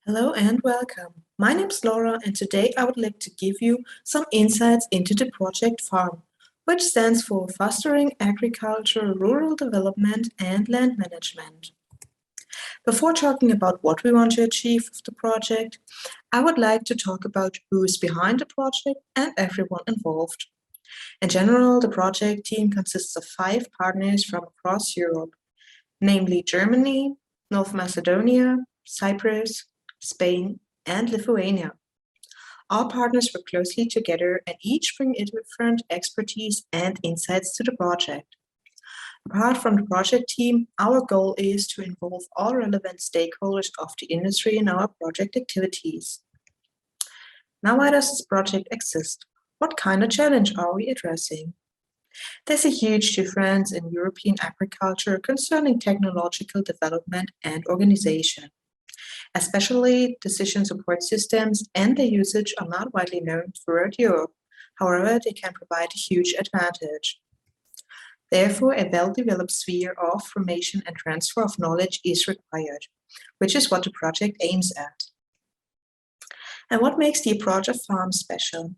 Hello and welcome. My name is Laura, and today I would like to give you some insights into the project FARM, which stands for Fostering Agriculture, Rural Development and Land Management. Before talking about what we want to achieve with the project, I would like to talk about who is behind the project and everyone involved. In general, the project team consists of 5 partners from across Europe, namely Germany, North Macedonia, Cyprus, Spain, and Lithuania. All partners work closely together and each bring different expertise and insights to the project. Apart from the project team, our goal is to involve all relevant stakeholders of the industry in our project activities. Now, why does this project exist? What kind of challenge are we addressing? There's a huge difference in European agriculture concerning technological development and organization. Especially decision support systems and their usage are not widely known throughout Europe. However, they can provide a huge advantage. Therefore, a well-developed sphere of formation and transfer of knowledge is required, which is what the project aims at. And what makes the approach of FARM special?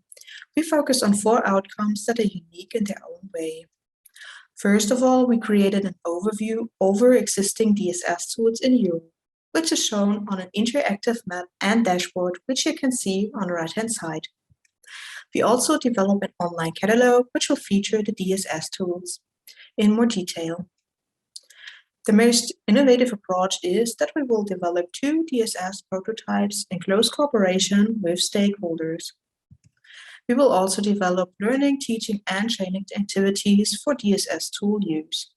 We focus on 4 outcomes that are unique in their own way. First of all, we created an overview over existing DSS tools in Europe, which is shown on an interactive map and dashboard, which you can see on the right-hand side. We also develop an online catalog, which will feature the DSS tools in more detail. The most innovative approach is that we will develop 2 DSS prototypes in close cooperation with stakeholders. We will also develop learning, teaching, and training activities for DSS tool use.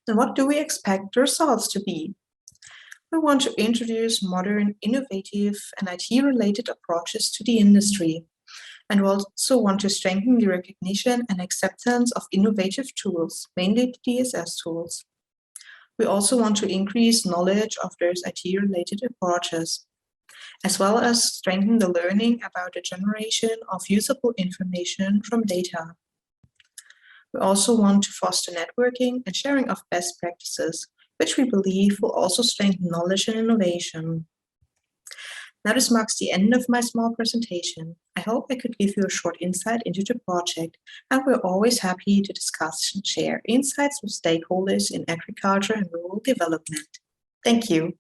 And what do we expect the results to be? We want to introduce modern, innovative, and IT-related approaches to the industry, and we also want to strengthen the recognition and acceptance of innovative tools, mainly the DSS tools. We also want to increase knowledge of those IT-related approaches, as well as strengthen the learning about the generation of usable information from data. We also want to foster networking and sharing of best practices, which we believe will also strengthen knowledge and innovation. Now this marks the end of my small presentation. I hope I could give you a short insight into the project, and we're always happy to discuss and share insights with stakeholders in agriculture and rural development. Thank you.